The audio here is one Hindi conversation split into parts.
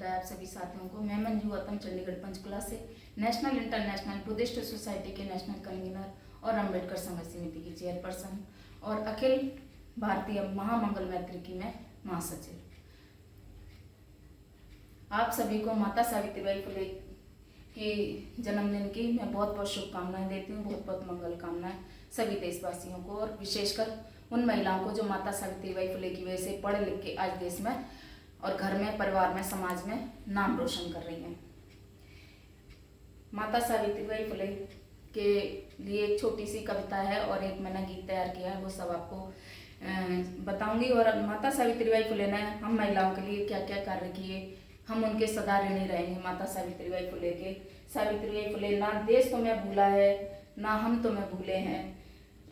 स्वागत है आप सभी साथियों को। मैं मंजू गौतम चंडीगढ़ पंचकुला से नेशनल इंटरनेशनल बुद्धिस्ट सोसाइटी के नेशनल कन्वीनर और अम्बेडकर संघर्ष समिति की चेयरपर्सन और अखिल भारतीय महामंगल मैत्री की मैं महासचिव। आप सभी को माता सावित्रीबाई फुले की जन्मदिन की मैं बहुत बहुत शुभकामनाएं देती हूँ, बहुत बहुत मंगल कामनाएं सभी देशवासियों को, और विशेषकर उन महिलाओं को जो माता सावित्रीबाई फुले की वजह से पढ़ लिख के आज देश में और घर में, परिवार में, समाज में नाम रोशन कर रही हैं। माता सावित्रीबाई फुले के लिए एक छोटी सी कविता है और एक मैंने गीत तैयार किया है, वो सब आपको बताऊंगी। और माता सावित्रीबाई फुले ने हम महिलाओं के लिए क्या क्या कार्य किए, हम उनके सदा ऋणी रहेंगे। माता सावित्रीबाई फुले के, सावित्रीबाई फुले, ना देश तुम्हें भूला है ना हम तुम्हें भूले हैं,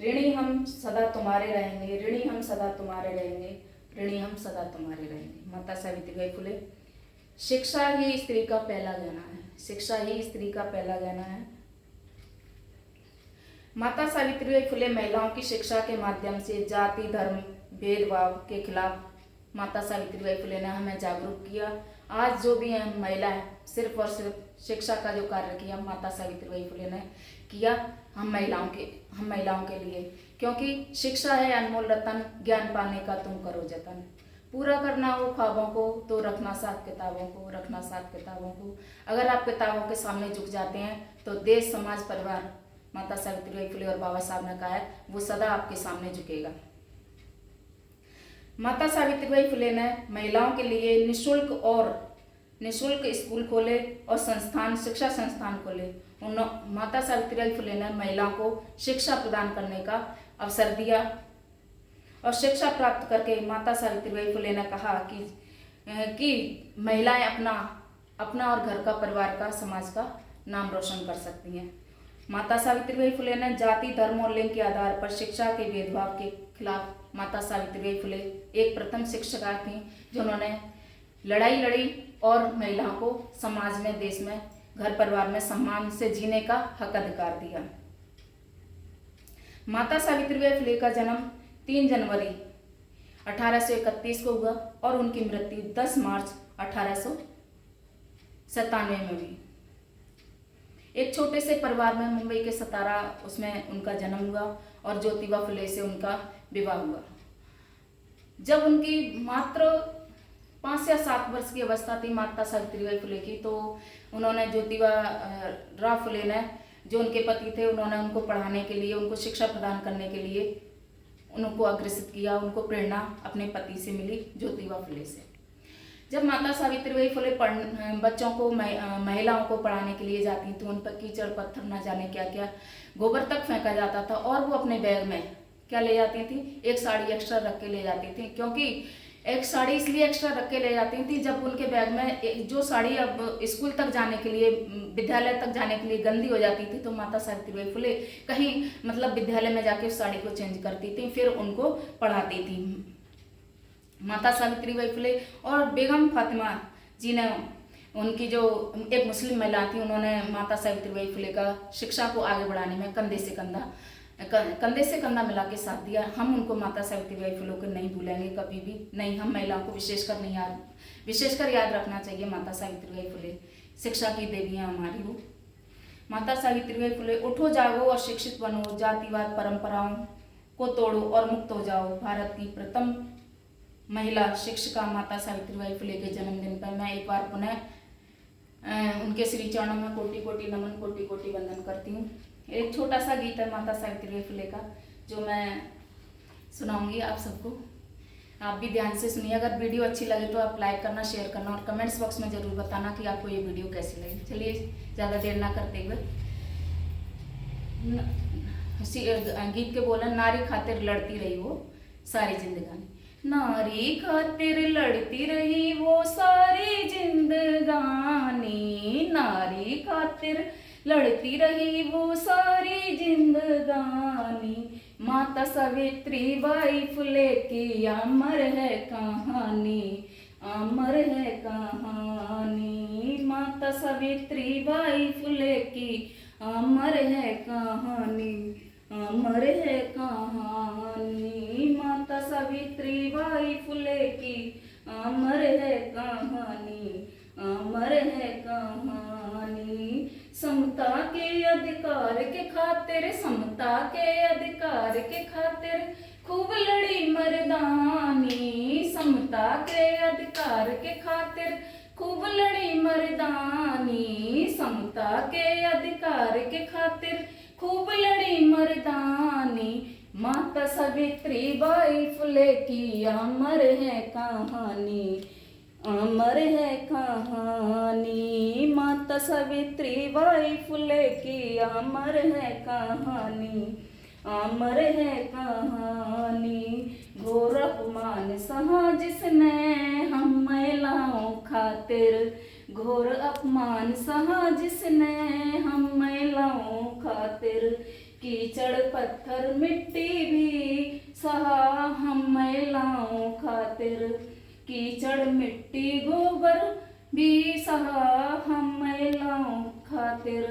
ऋणी हम सदा तुम्हारे रहेंगे, ऋणी हम सदा तुम्हारे रहेंगे, ऋणी हम सदा तुम्हारे रहेंगे। माता सावित्रीबाई फुले। शिक्षा ही स्त्री का पहला गहना है, शिक्षा ही स्त्री का पहला गहना है। माता सावित्रीबाई फुले महिलाओं की शिक्षा के माध्यम से जाति धर्म भेदभाव के खिलाफ माता सावित्रीबाई फुले ने हमें जागरूक किया। आज जो भी है महिलाएं, सिर्फ और सिर्फ शिक्षा का जो कार्य किया माता सावित्रीबाई फुले ने किया हम महिलाओं के लिए, क्योंकि शिक्षा है अनमोल रतन, ज्ञान पाने का तुम करो जतन। पूरा करना हो ख्वाबों को तो रखना साथ किताबों को, रखना साथ किताबों को। अगर आप किताबों के सामने झुक जाते हैं तो देश, समाज, परिवार, माता सावित्रीबाई फुले और बाबा साहब ने कहा है, वो सदा आपके सामने झुकेगा। माता सावित्रीबाई फुले ने महिलाओं के लिए निःशुल्क स्कूल खोले और शिक्षा संस्थान खोले। माता सावित्रीबाई फुले ने महिलाओं को शिक्षा प्रदान करने का अवसर दिया और शिक्षा प्राप्त करके माता सावित्रीबाई फुले ने कहा कि महिलाएं अपना और घर का, परिवार का, समाज का नाम रोशन कर सकती हैं। माता सावित्रीबाई फुले ने जाति धर्म और लिंग के आधार पर शिक्षा के भेदभाव के खिलाफ माता सावित्रीबाई फुले एक प्रथम शिक्षिका थी, जिन्होंने लड़ाई लड़ी और महिलाओं को समाज में, देश में, घर परिवार में सम्मान से जीने का हक अधिकार दिया। माता सावित्रीबाई फुले का जन्म 3 जनवरी 1831 को हुआ और उनकी मृत्यु 10 मार्च 1897 में हुई। एक छोटे से परिवार में मुंबई के सतारा, उसमें उनका जन्म हुआ और ज्योतिबा फुले से उनका विवाह हुआ। जब उनकी मात्र 5 या 7 वर्ष की अवस्था थी माता सावित्रीबाई फुले की, तो उन्होंने ज्योतिबा राव फुले ने, जो उनके पति थे, उन्होंने उनको पढ़ाने के लिए, उनको शिक्षा प्रदान करने के लिए उनको अग्रसित किया। उनको प्रेरणा अपने पति से मिली, ज्योतिबा फुले से। जब माता सावित्रीबाई फुले बच्चों को, महिलाओं को पढ़ाने के लिए जाती थी, उन पर कीचड़ पत्थर न जाने क्या क्या, गोबर तक फेंका जाता था, और वो अपने बैग में क्या ले जाती थी, एक साड़ी एक्स्ट्रा रख के ले जाती थी। क्योंकि एक साड़ी इसलिए एक्स्ट्रा रख के ले जाती थी, जब उनके बैग में जो साड़ी अब स्कूल तक जाने के लिए, विद्यालय तक जाने के लिए गंदी हो जाती थी, तो माता सावित्रीबाई फुले कहीं मतलब विद्यालय में जाके उस साड़ी को चेंज करती थी, फिर उनको पढ़ाती थी। माता सावित्रीबाई फुले और बेगम फातिमा जी ने, उनकी जो एक मुस्लिम महिला थी, उन्होंने माता सावित्रीबाई फुले का शिक्षा को आगे बढ़ाने में कंधे से कंधा मिला के साथ दिया। हम उनको, माता सावित्रीबाई फुले को नहीं भूलेंगे कभी भी नहीं। हम महिलाओं को विशेषकर याद रखना चाहिए। माता सावित्रीबाई फुले शिक्षा की देवियाँ हमारी हो। माता सावित्रीबाई फुले, उठो जागो और शिक्षित बनो, जातिवाद परंपराओं को तोड़ो और मुक्त हो जाओ। भारत की प्रथम महिला शिक्षिका माता सावित्रीबाई फुले के जन्मदिन पर मैं एक बार पुनः उनके श्री चरणों में कोटि कोटि नमन, कोटि कोटि वंदन करती हूँ। एक छोटा सा गीत है माता सावित्रीबाई फुले का, जो मैं सुनाऊंगी आप सबको। आप भी ध्यान से सुनिए। अगर वीडियो अच्छी लगे तो आप लाइक करना, शेयर करना और कमेंट्स बॉक्स में जरूर बताना कि आपको ये वीडियो कैसी लगी। चलिए ज़्यादा देर ना करते हुए गीत के बोला, नारी खातिर लड़ती रही वो सारी जिंदगानी, नारी खातिर लड़ती रही वो सारी जिंदगानी, नारी खातिर लड़ती रही वो सारी जिंदगानी, माता सावित्रीबाई फुले की अमर है कहानी, अमर है कहानी, माता सावित्रीबाई फुले की अमर है कहानी, अमर है कहानी, माता सावित्रीबाई फुले की अमर है कहानी, अमर है कहानी। समता के अधिकार के खातिर, समता के अधिकार के खातिर खूब लड़ी मर्दानी। समता के अधिकार के खातिर खूब लड़ी मर्दानी। समता के अधिकार के खातिर खूब लड़ी मर्दानी। माता सावित्रीबाई फुले की अमर है कहानी, अमर है कहानी। माता सावित्रीबाई फुले की अमर है कहानी, अमर है कहानी। घोर अपमान सहा जिसने हम महिलाओं खातिर, घोर अपमान सहा जिसने हम महिलाओं खातिर। कीचड़ पत्थर मिट्टी भी सहा हम महिलाओं खातिर, कीचड़ मिट्टी गोबर भी सहा हम महिलाओं खातिर।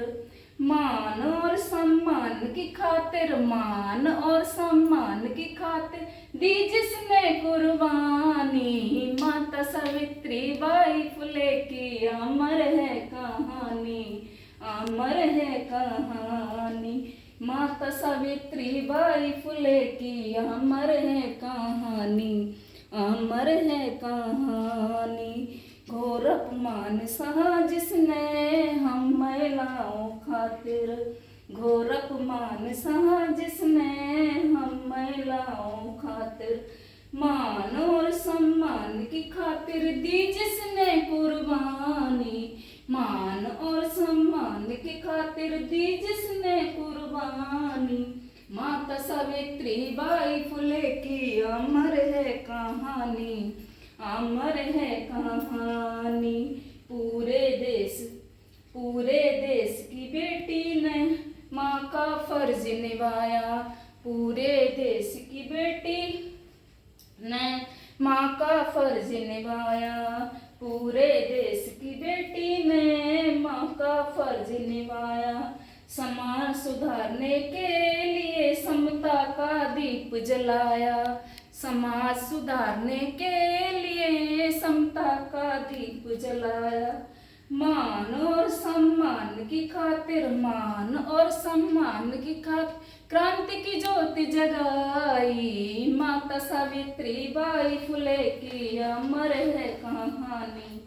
मान और सम्मान की खातिर, मान और सम्मान की खातिर दी जिसने कुर्बानी। माता सावित्रीबाई फुले की अमर है कहानी, अमर है कहानी। माता सावित्रीबाई फुले की अमर है कहानी, अमर है कहानी। घोर अपमान सहा जिसने हम महिलाओं खातिर, घोर अपमान सहा जिसने हम महिलाओं खातिर। मान और सम्मान की खातिर दी जिसने कुर्बानी, मान और सम्मान की खातिर दी जिसने कुर्बानी। माता सावित्रीबाई फुले की अमर है कहानी, अमर है कहानी। पूरे देश की बेटी ने माँ का फर्ज निभाया, पूरे देश की बेटी ने माँ का फर्ज निभाया। पूरे देश की बेटी ने माँ का फर्ज निभाया। समाज सुधारने के लिए समता का दीप जलाया, समाज सुधारने के लिए समता का दीप जलाया। मान और सम्मान की खातिर, मान और सम्मान की खातिर क्रांति की ज्योति जगाई। माता सावित्रीबाई फुले की अमर है कहानी,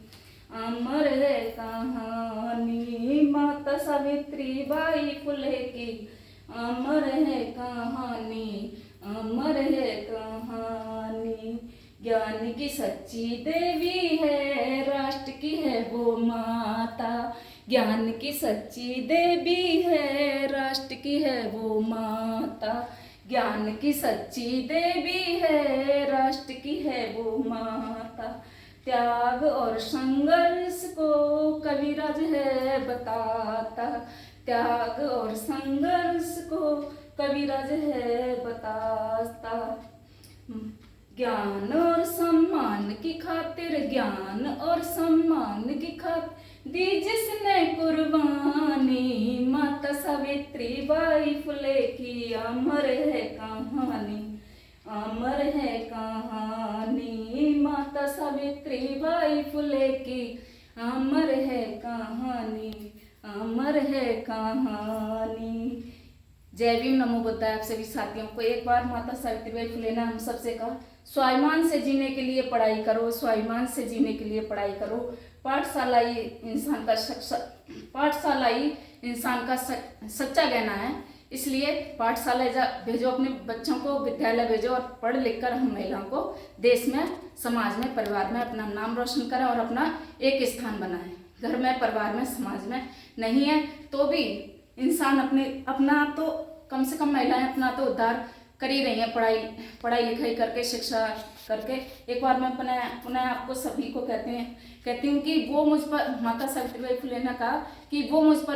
अमर है कहानी। माता सावित्रीबाई फुले की अमर है कहानी, अमर है कहानी। ज्ञान की सच्ची देवी है, राष्ट्र की है वो माता। ज्ञान की सच्ची देवी है, राष्ट्र की है वो माता। ज्ञान की सच्ची देवी है, राष्ट्र की है वो माता। त्याग और संघर्ष को कविराज है बताता, त्याग और संघर्ष को कविराज है बताता। ज्ञान और सम्मान की खातिर, ज्ञान और सम्मान की खातिर दी जिसने कुर्बानी। माता सावित्रीबाई फुले की अमर है कहानी, अमर है कहानी। माता सावित्रीबाई फुले की अमर है कहानी, अमर है कहानी। जय भीम, नमो बुद्धाय। आप सभी साथियों को एक बार माता सावित्रीबाई फुले ने हम सबसे कहा, स्वाभिमान से जीने के लिए पढ़ाई करो, स्वाभिमान से जीने के लिए पढ़ाई करो। पाठशाला ही इंसान का सच्चा गहना है। इसलिए पाठशाला भेजो, अपने बच्चों को विद्यालय भेजो और पढ़ लिख कर हम महिलाओं को देश में, समाज में, परिवार में अपना नाम रोशन करें और अपना एक स्थान बनाएं। घर में, परिवार में, समाज में नहीं है तो भी इंसान अपना तो कम से कम महिलाएं अपना तो उद्धार कर ही रही हैं, पढ़ाई लिखाई करके, शिक्षा करके। एक बार मैं पुनः आपको सभी को कहती हूँ कि वो मुझ पर, माता सावित्रीबाई फुले ने कहा कि वो मुझ पर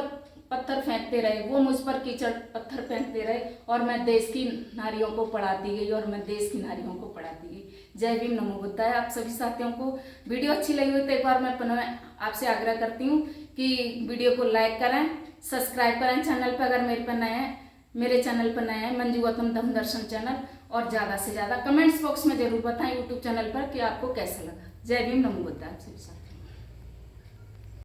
पत्थर फेंकते रहे, वो मुझ पर कीचड़ पत्थर फेंकते रहे और मैं देश की नारियों को पढ़ाती गई, और मैं देश की नारियों को पढ़ाती गई। जय भीम, नमो बुद्धाय। आप सभी साथियों को वीडियो अच्छी लगी हो तो एक बार मैं पुनः आपसे आग्रह करती हूँ कि वीडियो को लाइक करें, सब्सक्राइब करें चैनल पर, अगर मेरे चैनल पर नए हैं, मंजू गौतम धम्म दर्शन चैनल, और ज़्यादा से ज़्यादा कमेंट्स बॉक्स में जरूर बताएं यूट्यूब चैनल पर कि आपको कैसा लगा। जय भीम, नमो बुद्धाय। आप सभी